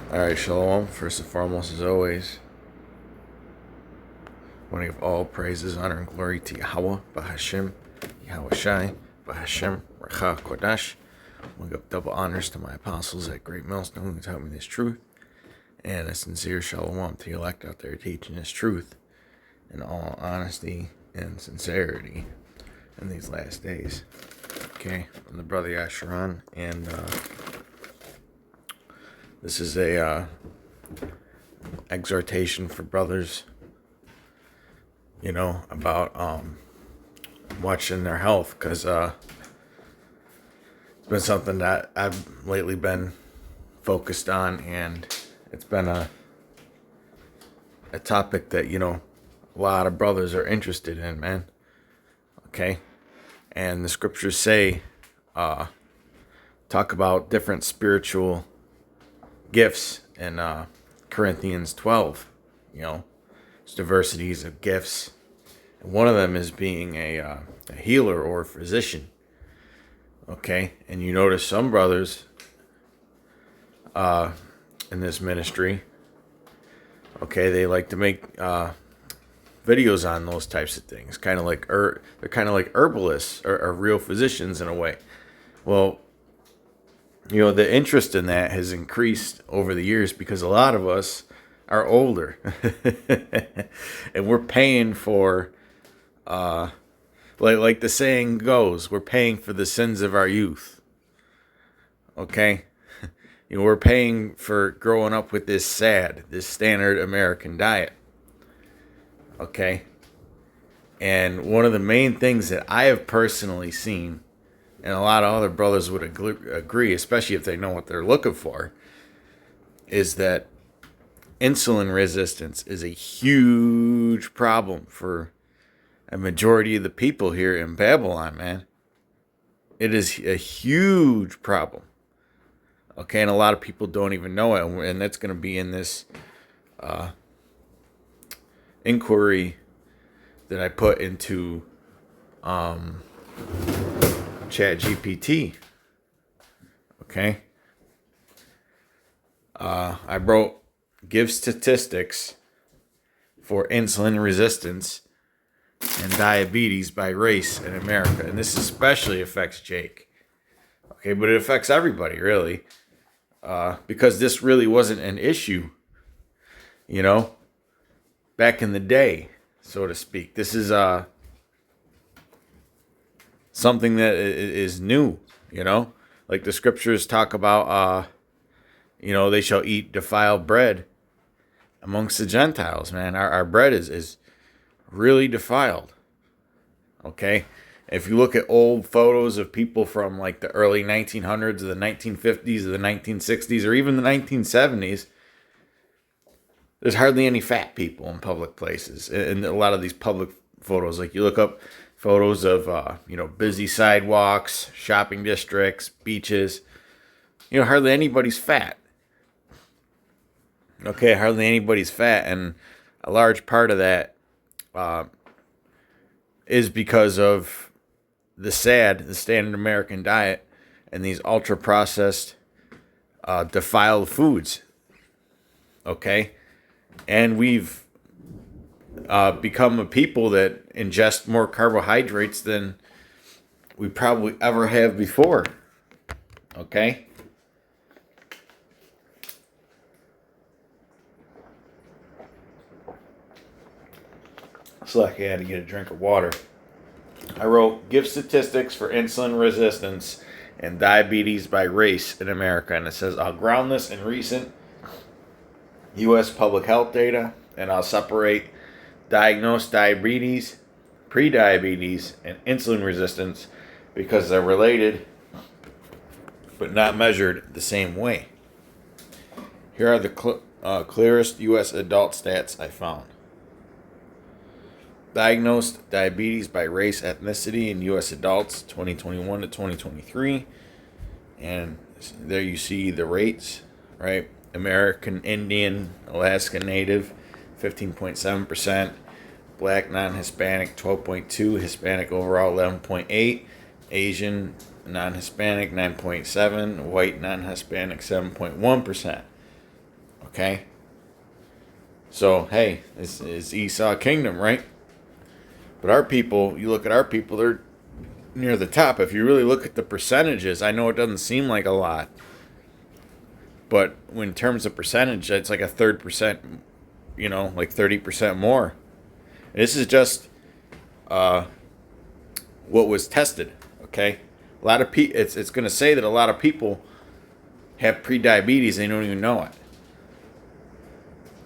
Alright, Shalom. First and foremost, as always, I want to give all praises, honor, and glory to Yahweh, Bahashem, Yahweh Shai, Bahashem, Racha, Kodash. I want to give double honors to my apostles at Great Millstone who taught me this truth, and a sincere Shalom to the elect out there teaching this truth in all honesty and sincerity in these last days. Okay, I'm the brother Yasharan, and this is a exhortation for brothers, about watching their health, because it's been something that I've lately been focused on, and it's been a topic that, a lot of brothers are interested in, man. Okay? And the scriptures say, talk about different spiritual gifts in Corinthians 12. It's diversities of gifts. And one of them is being a healer or a physician. Okay? And you notice some brothers in this ministry, okay, they like to make videos on those types of things. They're kind of like herbalists or real physicians in a way. Well, the interest in that has increased over the years because a lot of us are older. And we're paying for, like the saying goes, we're paying for the sins of our youth. Okay? We're paying for growing up with this S.A.D, this standard American diet. Okay? And one of the main things that I have personally seen, and a lot of other brothers would agree, especially if they know what they're looking for, is that insulin resistance is a huge problem for a majority of the people here in Babylon, man. It is a huge problem. Okay, and a lot of people don't even know it, and that's going to be in this inquiry that I put into ChatGPT. Okay. I wrote, give statistics for insulin resistance and diabetes by race in America. And this especially affects Jake. Okay, but it affects everybody, really. Because this really wasn't an issue, back in the day, so to speak. This is something that is new, like the scriptures talk about, they shall eat defiled bread amongst the Gentiles, man. Our bread is really defiled. Okay? If you look at old photos of people from like the early 1900s, or the 1950s, or the 1960s, or even the 1970s, there's hardly any fat people in public places. And a lot of these public photos, like you look up photos of, busy sidewalks, shopping districts, beaches, hardly anybody's fat. Okay, hardly anybody's fat. And a large part of that is because of the S.A.D, the standard American diet, and these ultra-processed, defiled foods. Okay? And we've become a people that ingest more carbohydrates than we probably ever have before. Okay? It's like I had to get a drink of water. I wrote, give statistics for insulin resistance and diabetes by race in America. And it says, I'll ground this in recent U.S. public health data, and I'll separate diagnosed diabetes, prediabetes, and insulin resistance because they're related but not measured the same way. Here are the clearest U.S. adult stats I found. Diagnosed diabetes by race, ethnicity in U.S. adults, 2021 to 2023. And there you see the rates, right? American Indian, Alaska Native, 15.7%. Black non-Hispanic, 12.2%. Hispanic overall, 11.8%. Asian non-Hispanic, 9.7%. White non-Hispanic, 7.1%. Okay? So, hey, this is Esau Kingdom, right? But our people, you look at our people, they're near the top. If you really look at the percentages, I know it doesn't seem like a lot. But in terms of percentage, it's like a third percent, like 30% more. This is just what was tested, okay? A lot of people, it's going to say that a lot of people have prediabetes, they don't even know it.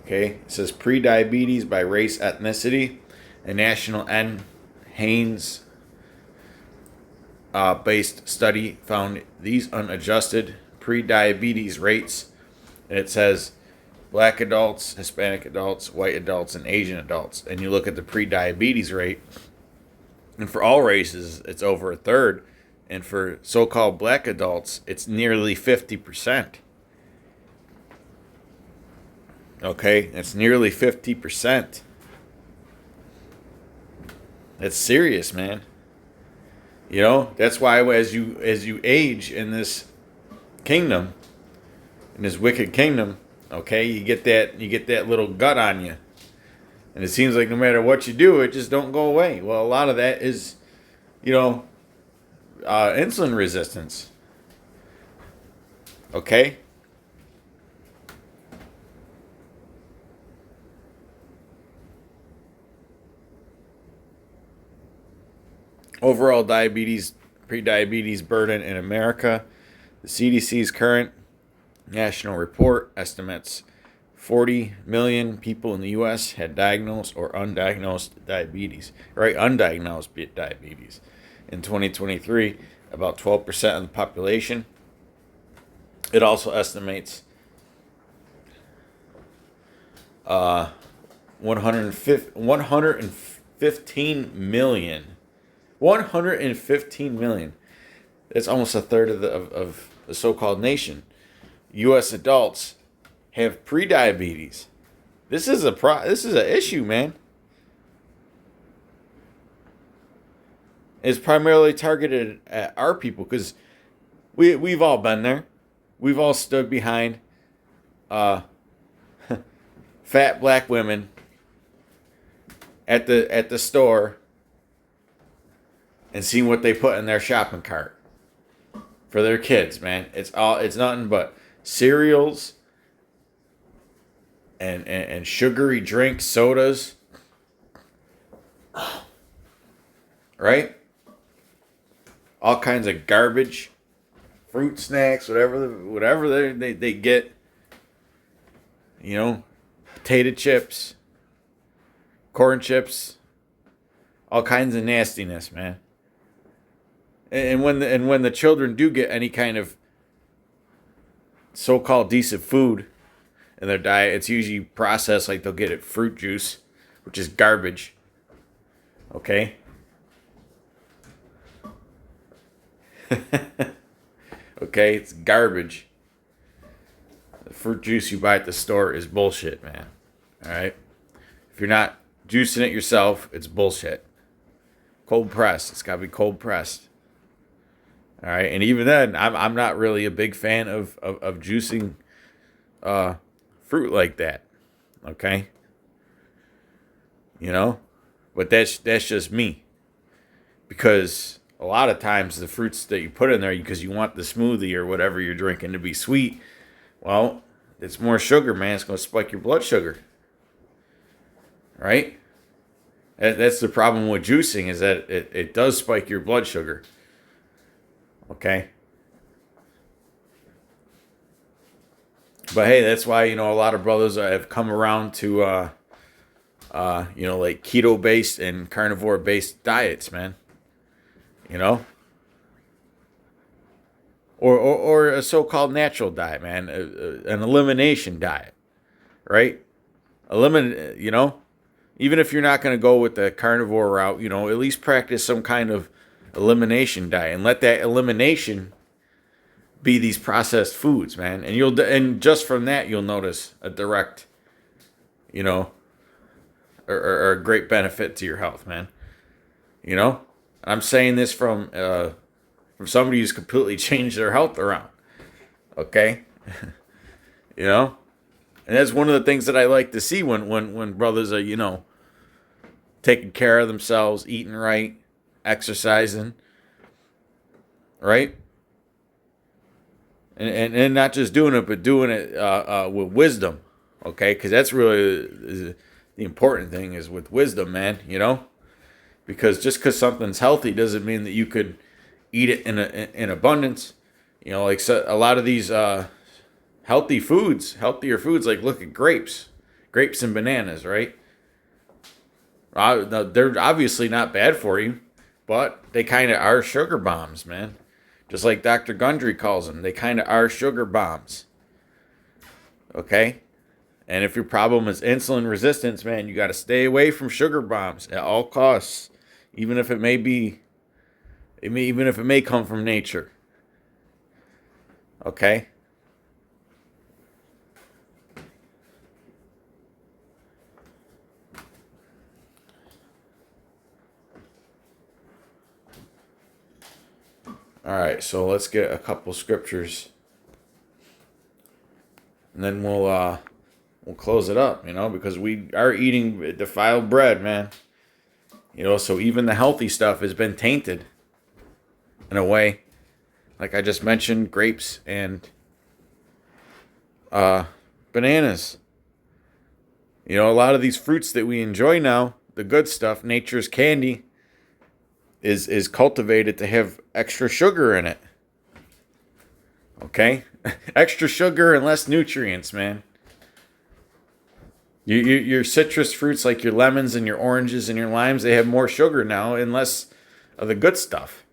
Okay, it says prediabetes by race, ethnicity. A national Haynes based study found these unadjusted prediabetes rates, and it says black adults, Hispanic adults, white adults, and Asian adults. And you look at the prediabetes rate, and for all races, it's over a third. And for so-called black adults, it's nearly 50%. Okay, it's nearly 50%. That's serious, man. That's why as you age in this kingdom, in this wicked kingdom, okay, you get that little gut on you. And it seems like no matter what you do, it just don't go away. Well, a lot of that is, insulin resistance. Okay? Overall prediabetes burden in America. The CDC's current national report estimates 40 million people in the U.S. had diagnosed or undiagnosed diabetes. Right? Undiagnosed diabetes. In 2023, about 12% of the population. It also estimates 115 million. 115 million. That's almost a third of the so-called nation. U.S. adults have prediabetes. This is an issue, man. It's primarily targeted at our people because we've all been there. We've all stood behind fat black women at the store and seen what they put in their shopping cart for their kids, man. It's nothing but cereals and sugary drinks, sodas. Right? All kinds of garbage, fruit snacks, whatever they get. Potato chips, corn chips, all kinds of nastiness, man. And when the children do get any kind of so-called decent food in their diet, it's usually processed, like they'll get it fruit juice, which is garbage. Okay? Okay, it's garbage. The fruit juice you buy at the store is bullshit, man. Alright? If you're not juicing it yourself, it's bullshit. Cold pressed. It's got to be cold pressed. Alright? And even then, I'm not really a big fan of juicing fruit like that. Okay? But that's just me. Because a lot of times the fruits that you put in there because you want the smoothie or whatever you're drinking to be sweet, well, it's more sugar, man. It's going to spike your blood sugar. Right? That's the problem with juicing, is that it does spike your blood sugar. Okay? But hey, that's why, a lot of brothers have come around to, like keto-based and carnivore-based diets, man. Or a so-called natural diet, man, an elimination diet, right? Even if you're not going to go with the carnivore route, at least practice some kind of elimination diet and let that elimination be these processed foods, man. And just from that, you'll notice a direct, or a great benefit to your health, man. I'm saying this from somebody who's completely changed their health around. Okay? And And that's one of the things that I like to see when brothers are, taking care of themselves, eating right, exercising, right? And not just doing it, but doing it with wisdom, okay? Because that's really the important thing is with wisdom, man, Because just because something's healthy doesn't mean that you could eat it in abundance. A lot of these healthier foods, like look at grapes and bananas, right? They're obviously not bad for you, but they kind of are sugar bombs, man. Just like Dr. Gundry calls them, they kind of are sugar bombs. Okay? And if your problem is insulin resistance, man, you got to stay away from sugar bombs at all costs, even if it may come from nature. Okay? All right, so let's get a couple scriptures, and then we'll close it up, because we are eating defiled bread, man. So even the healthy stuff has been tainted in a way. Like I just mentioned, grapes and bananas. A lot of these fruits that we enjoy now, the good stuff, nature's candy, is cultivated to have extra sugar in it. Okay? Extra sugar and less nutrients, man. Your citrus fruits like your lemons and your oranges and your limes, they have more sugar now and less of the good stuff.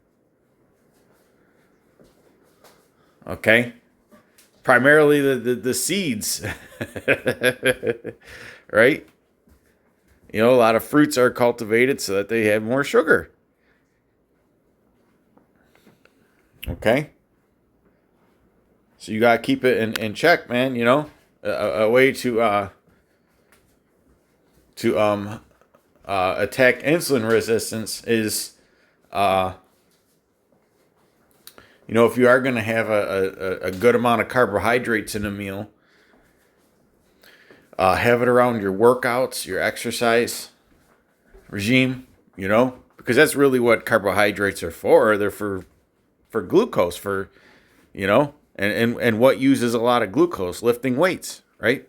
Okay? Primarily the seeds. Right? A lot of fruits are cultivated so that they have more sugar. Okay? So you gotta keep it in check, man, a way to attack insulin resistance is, if you are going to have a good amount of carbohydrates in a meal, have it around your workouts, your exercise regime, because that's really what carbohydrates are for. They're for glucose, and what uses a lot of glucose? Lifting weights, right?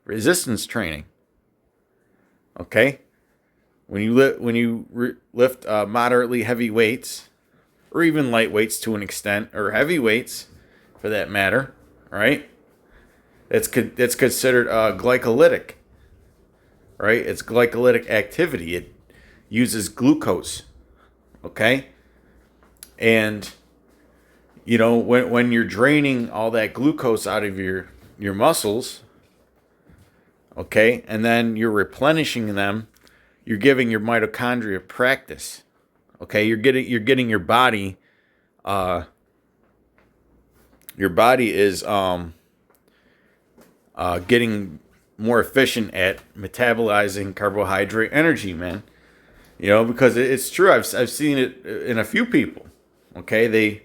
Resistance training. Okay, when you lift moderately heavy weights, or even light weights to an extent, or heavy weights, for that matter, right? It's considered glycolytic, right? It's glycolytic activity. It uses glucose, okay, and when you're draining all that glucose out of your muscles. Okay, and then you're replenishing them. You're giving your mitochondria practice. Okay, you're getting your body. Your body is getting more efficient at metabolizing carbohydrate energy, man. Because it's true. I've seen it in a few people. Okay, they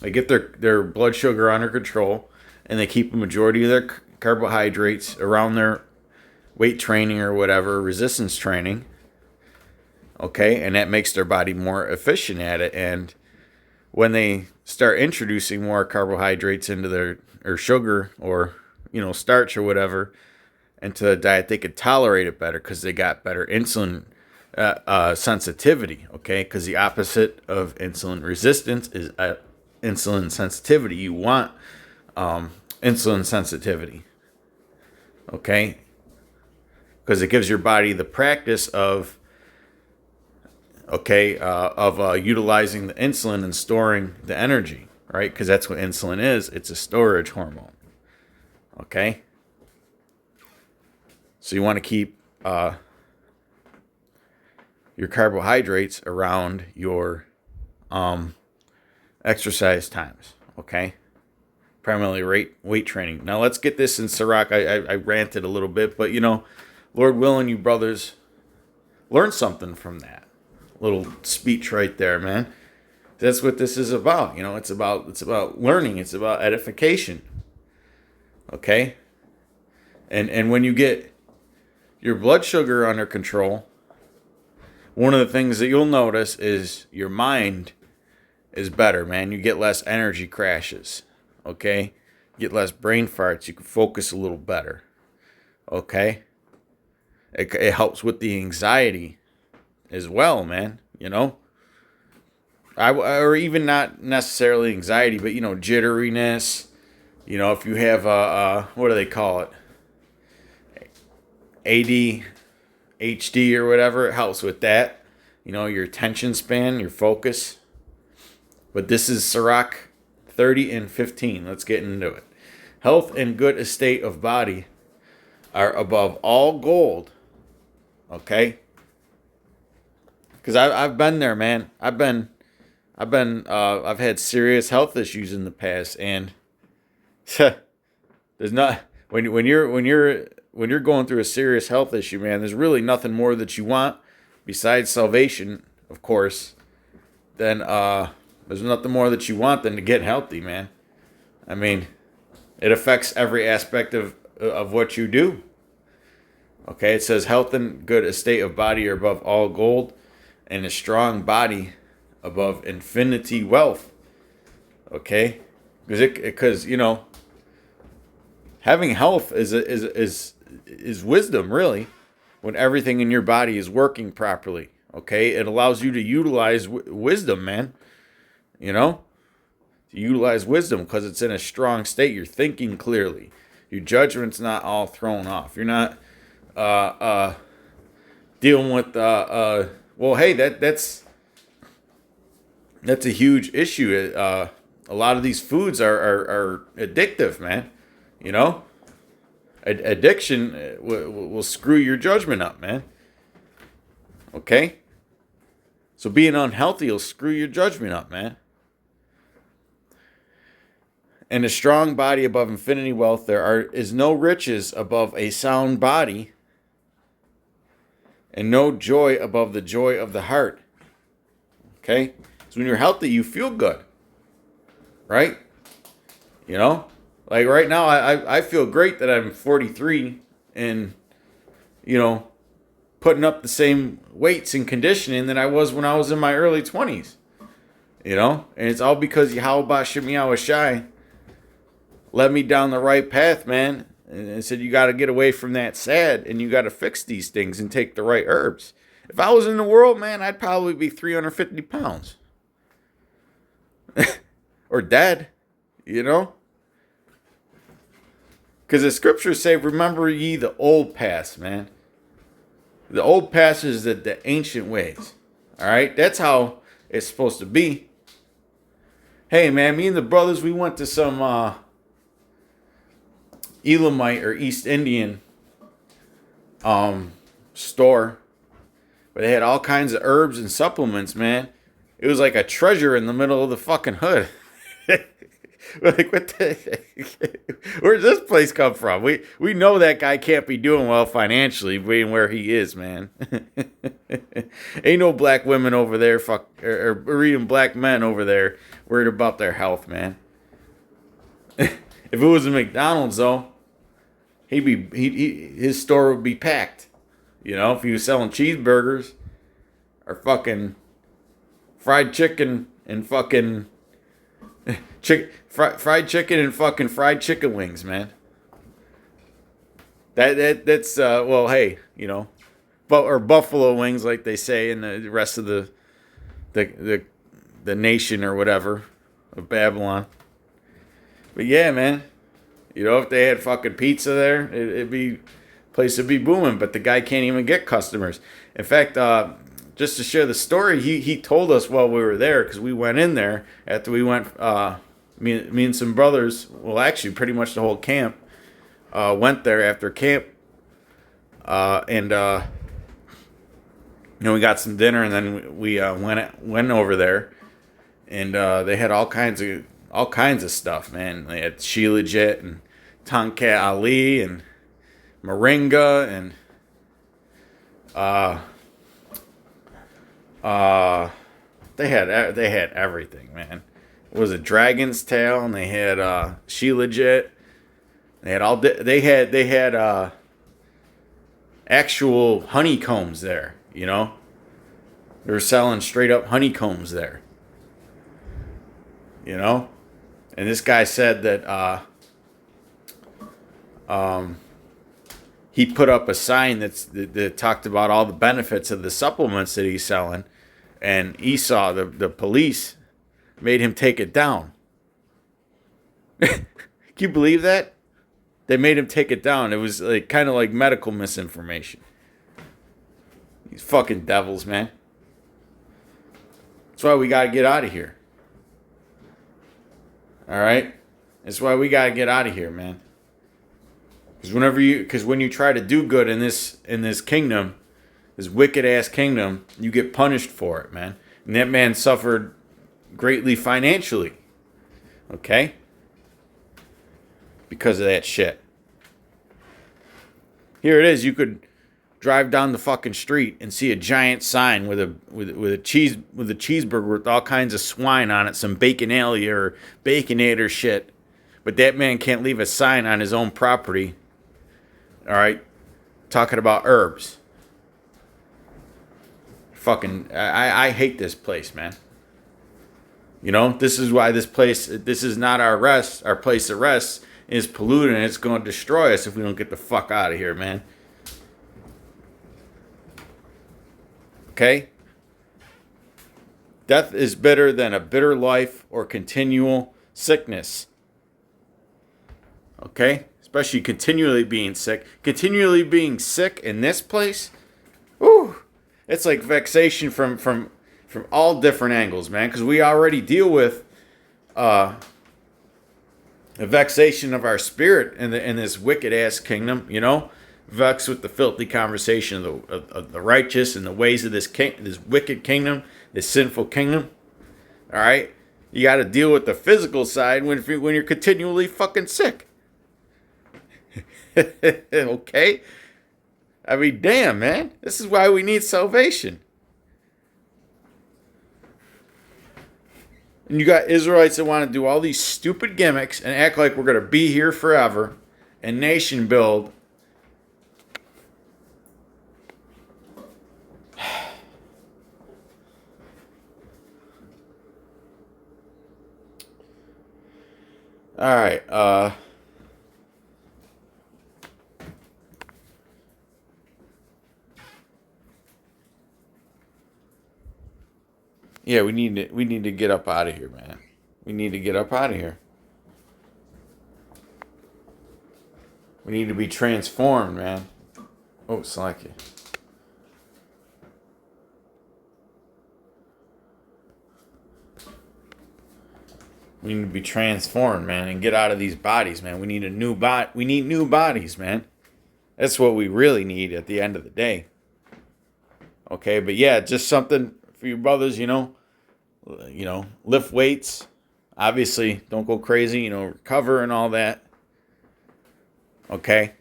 get their blood sugar under control, and they keep a majority of their carbohydrates around their weight training or whatever, resistance training. Okay, and that makes their body more efficient at it. And when they start introducing more carbohydrates into their, or sugar, or starch or whatever, into the diet, they could tolerate it better because they got better insulin sensitivity. Okay, because the opposite of insulin resistance is insulin sensitivity. You want insulin sensitivity. Okay, because it gives your body the practice of utilizing the insulin and storing the energy, right? Because that's what insulin is. It's a storage hormone. Okay, so you want to keep your carbohydrates around your exercise times. Okay, primarily weight training. Now let's get this in Sirach. I ranted a little bit, but Lord willing, you brothers learn something from that little speech right there, man. That's what this is about. It's about learning. It's about edification. Okay? And when you get your blood sugar under control, one of the things that you'll notice is your mind is better, man. You get less energy crashes. Okay? You get less brain farts. You can focus a little better. Okay? It helps with the anxiety as well, man. You know? Or even not necessarily anxiety, but, jitteriness. If you have what do they call it? ADHD or whatever, it helps with that. Your attention span, your focus. But this is Ciroc 30 and 15. Let's get into it. Health and good estate of body are above all gold. Okay? Because I've been there, man. I've had serious health issues in the past, and there's not when you're going through a serious health issue, man. There's really nothing more that you want besides salvation, of course. Then there's nothing more that you want than to get healthy, man. I mean, it affects every aspect of what you do. Okay, it says health and good estate of body are above all gold, and a strong body above infinity wealth. Okay, because having health is wisdom, really, when everything in your body is working properly. Okay, it allows you to utilize wisdom, man. To utilize wisdom because it's in a strong state. You're thinking clearly. Your judgment's not all thrown off. You're not dealing with well, hey, that's a huge issue. A lot of these foods are addictive, man. Addiction will screw your judgment up, man. Okay? So being unhealthy will screw your judgment up, man. And a strong body above infinity wealth, is no riches above a sound body, and no joy above the joy of the heart. Okay? So when you're healthy, you feel good. Right? Like right now, I feel great that I'm 43 and, putting up the same weights and conditioning that I was when I was in my early 20s. And it's all because Yahweh Shemiah Shai led me down the right path, man. And said, you got to get away from that S.A.D. and you got to fix these things and take the right herbs. If I was in the world, man, I'd probably be 350 pounds. Or dead, Because the scriptures say, remember ye the old paths, man. The old paths is the ancient ways. All right? That's how it's supposed to be. Hey, man, me and the brothers, we went to some Elamite or East Indian store. But they had all kinds of herbs and supplements, man. It was like a treasure in the middle of the fucking hood. Like, what the where's this place come from? We know that guy can't be doing well financially being where he is, man. Ain't no black women over there or even black men over there worried about their health, man. If it was a McDonald's though, his store would be packed. If he was selling cheeseburgers or fucking fried chicken and fucking fried chicken and fucking fried chicken wings, man. That's well, hey, or buffalo wings like they say in the rest of the nation or whatever of Babylon. But yeah, man, if they had fucking pizza there, it'd be place would be booming. But the guy can't even get customers. In fact, just to share the story, he told us while we were there, because we went in there after we went. Me and some brothers, well, actually, pretty much the whole camp, went there after camp, and we got some dinner, and then we went over there, and they had all kinds of stuff, man. They had Shilajit and Tonkat Ali and Moringa and they had everything, man. It was a dragon's tail, and they had Shilajit. They had actual honeycombs there. They were selling straight up honeycombs there. And this guy said that he put up a sign that talked about all the benefits of the supplements that he's selling, and Esau, the police, made him take it down. Can you believe that? They made him take it down. It was like kind of like medical misinformation. These fucking devils, man. That's why we gotta get out of here. All right? That's why we gotta get out of here, man. Because when you try to do good in this kingdom, this wicked ass kingdom, you get punished for it, man. And that man suffered greatly financially. Okay? Because of that shit. Here it is. You could drive down the fucking street and see a giant sign with a cheeseburger with all kinds of swine on it, some baconalia or baconator shit. But that man can't leave a sign on his own property. All right, talking about herbs. Fucking, I hate this place, man. This is why this is not our place of rest, is polluted, and it's going to destroy us if we don't get the fuck out of here, man. Okay? Death is better than a bitter life or continual sickness. Okay? Especially continually being sick. Continually being sick in this place, whew, it's like vexation from all different angles, man. Because we already deal with the vexation of our spirit in this wicked ass kingdom, vexed with the filthy conversation of the righteous and the ways of this wicked kingdom, this sinful kingdom. All right, you got to deal with the physical side when you're continually fucking sick. Okay? I mean, damn, man. This is why we need salvation. And you got Israelites that want to do all these stupid gimmicks and act like we're going to be here forever and nation build. All right. Yeah, we need to get up out of here, man. We need to get up out of here. We need to be transformed, man. Oh, slack you. We need to be transformed, man, and get out of these bodies, man. We need a new body. We need new bodies, man. That's what we really need at the end of the day. Okay, but yeah, just something for you brothers, lift weights. Obviously, don't go crazy, recover and all that. Okay?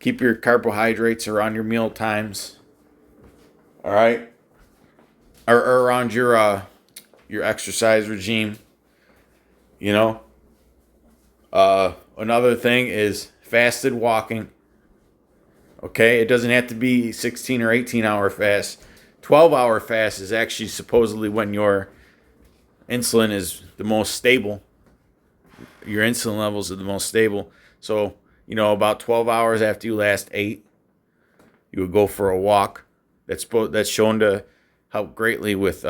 Keep your carbohydrates around your meal times. All right? Or around your exercise regime. Another thing is fasted walking. Okay? It doesn't have to be 16 or 18 hour fast. 12-hour fast is actually supposedly when your insulin is the most stable. Your insulin levels are the most stable. So, about 12 hours after you last ate, you would go for a walk. That's shown to help greatly with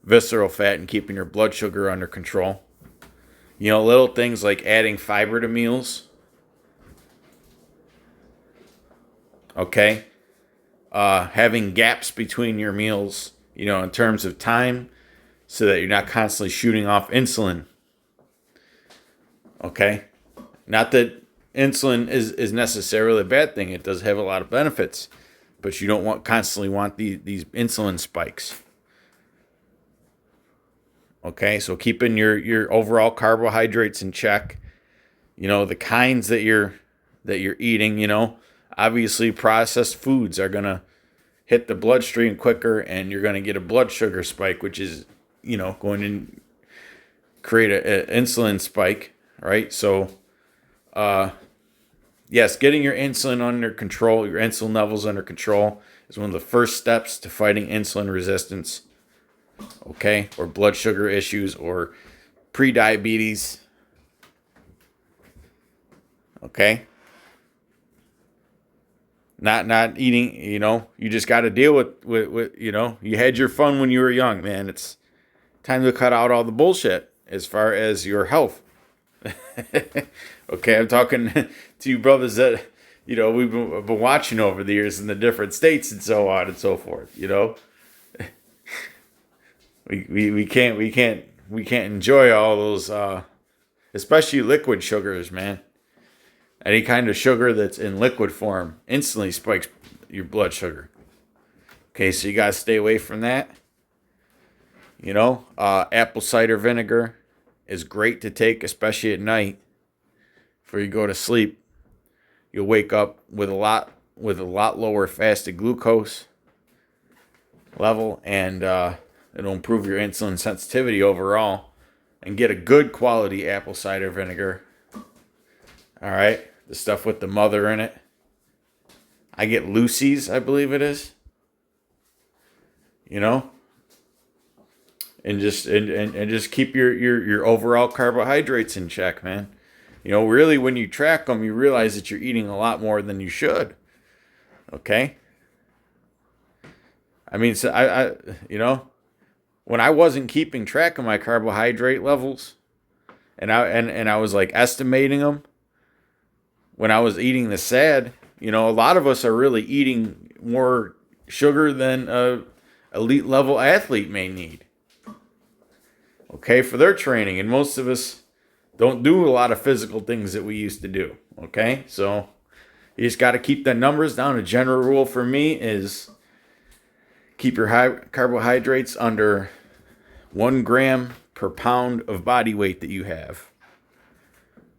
visceral fat and keeping your blood sugar under control. Little things like adding fiber to meals. Okay? Having gaps between your meals, in terms of time, so that you're not constantly shooting off insulin. Okay? Not that insulin is necessarily a bad thing. It does have a lot of benefits. But you don't constantly want these insulin spikes. Okay? So keeping your overall carbohydrates in check. The kinds that you're eating, obviously processed foods are going to hit the bloodstream quicker, and you're going to get a blood sugar spike, which is, going to create an insulin spike, right? So Yes, getting your insulin under control, your insulin levels under control, is one of the first steps to fighting insulin resistance, okay, or blood sugar issues, or prediabetes, okay. Not eating, you just got to deal with you had your fun when you were young, man. It's time to cut out all the bullshit as far as your health. Okay, I'm talking to you brothers that we've been watching over the years in the different states and so on and so forth. We can't enjoy all those, especially liquid sugars, man. Any kind of sugar that's in liquid form instantly spikes your blood sugar. Okay, so you gotta stay away from that. Apple cider vinegar is great to take, especially at night before you go to sleep. You'll wake up with a lot lower fasted glucose level, and it'll improve your insulin sensitivity overall. And get a good quality apple cider vinegar. All right, the stuff with the mother in it. I get Lucy's, I believe it is. And just keep your overall carbohydrates in check, man. Really, when you track them, you realize that you're eating a lot more than you should. Okay. I mean, so when I wasn't keeping track of my carbohydrate levels, and I was like estimating them when I was eating the S.A.D, a lot of us are really eating more sugar than a elite level athlete may need. Okay, for their training, and most of us don't do a lot of physical things that we used to do. Okay, so you just got to keep the numbers down. A general rule for me is keep your high carbohydrates under 1 gram per pound of body weight that you have.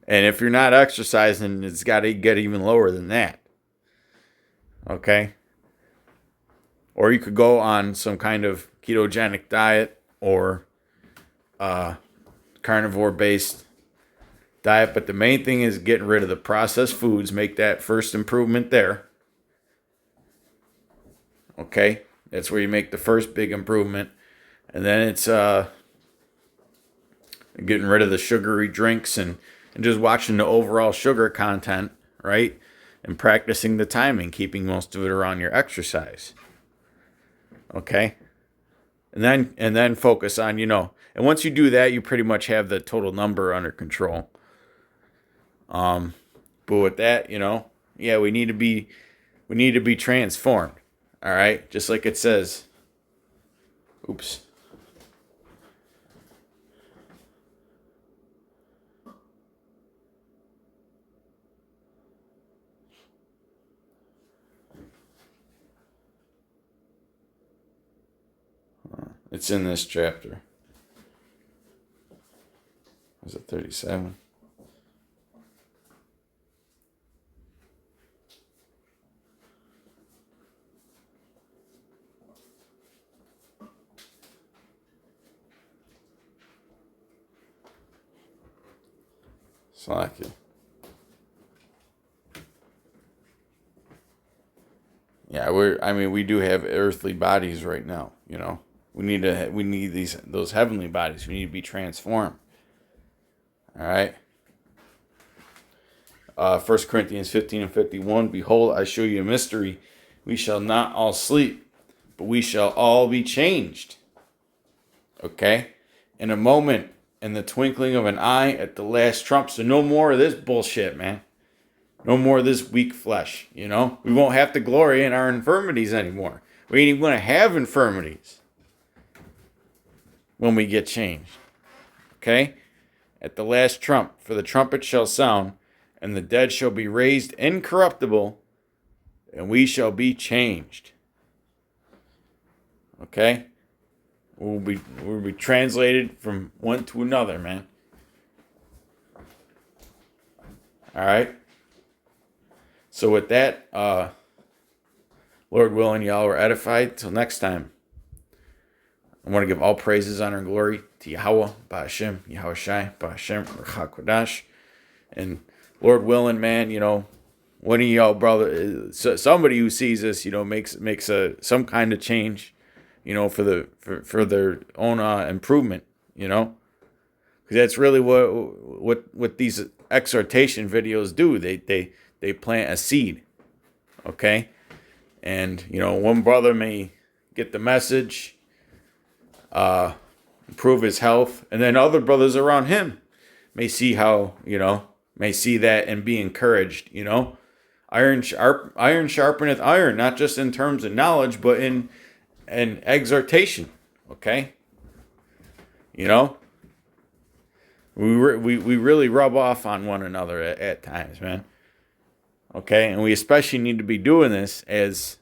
And if you're not exercising, it's got to get even lower than that. Okay? Or you could go on some kind of ketogenic diet or carnivore-based diet. But the main thing is getting rid of the processed foods. Make that first improvement there. Okay? That's where you make the first big improvement. And then it's getting rid of the sugary drinks and just watching the overall sugar content, right? And practicing the timing, keeping most of it around your exercise. Okay? And then focus on, and once you do that, you pretty much have the total number under control. But with that, yeah, we need to be transformed. All right? Just like it says. Oops. It's in this chapter. Was it 37? Slack it. Yeah, we do have earthly bodies right now, We need those heavenly bodies. We need to be transformed. All right. 1 Corinthians 15:51. Behold, I show you a mystery. We shall not all sleep, but we shall all be changed. Okay? In a moment, in the twinkling of an eye, at the last trump. So no more of this bullshit, man. No more of this weak flesh, We won't have to glory in our infirmities anymore. We ain't even going to have infirmities when we get changed. Okay? At the last trump, for the trumpet shall sound, and the dead shall be raised incorruptible, and we shall be changed. Okay? We'll be translated from one to another, man. All right? So with that, Lord willing, y'all are edified. Till next time. I want to give all praises, honor, and glory to Yahweh, Ba'ashem, Yahweh Shai, Ba'ashem, Ruach HaKodesh. And Lord willing, man, one of y'all brother, somebody who sees this, makes some kind of change, for their own improvement, because that's really what these exhortation videos do. They plant a seed, okay, and one brother may get the message, improve his health, and then other brothers around him may see may see that and be encouraged. Iron sharpeneth iron, not just in terms of knowledge, but in exhortation. Okay, we really rub off on one another at times, man. Okay, and we especially need to be doing this as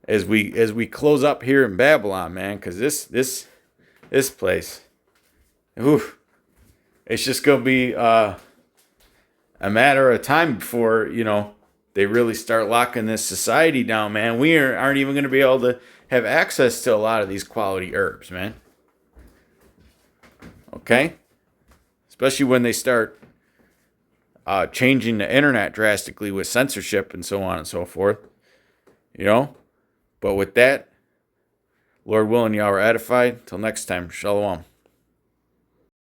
we close up here in Babylon, man, because this place, oof, it's just gonna be a matter of time before they really start locking this society down, man. We aren't even gonna be able to have access to a lot of these quality herbs, man. Okay, especially when they start changing the internet drastically with censorship and so on and so forth. But with that, Lord willing, y'all are edified. Till next time, shalom.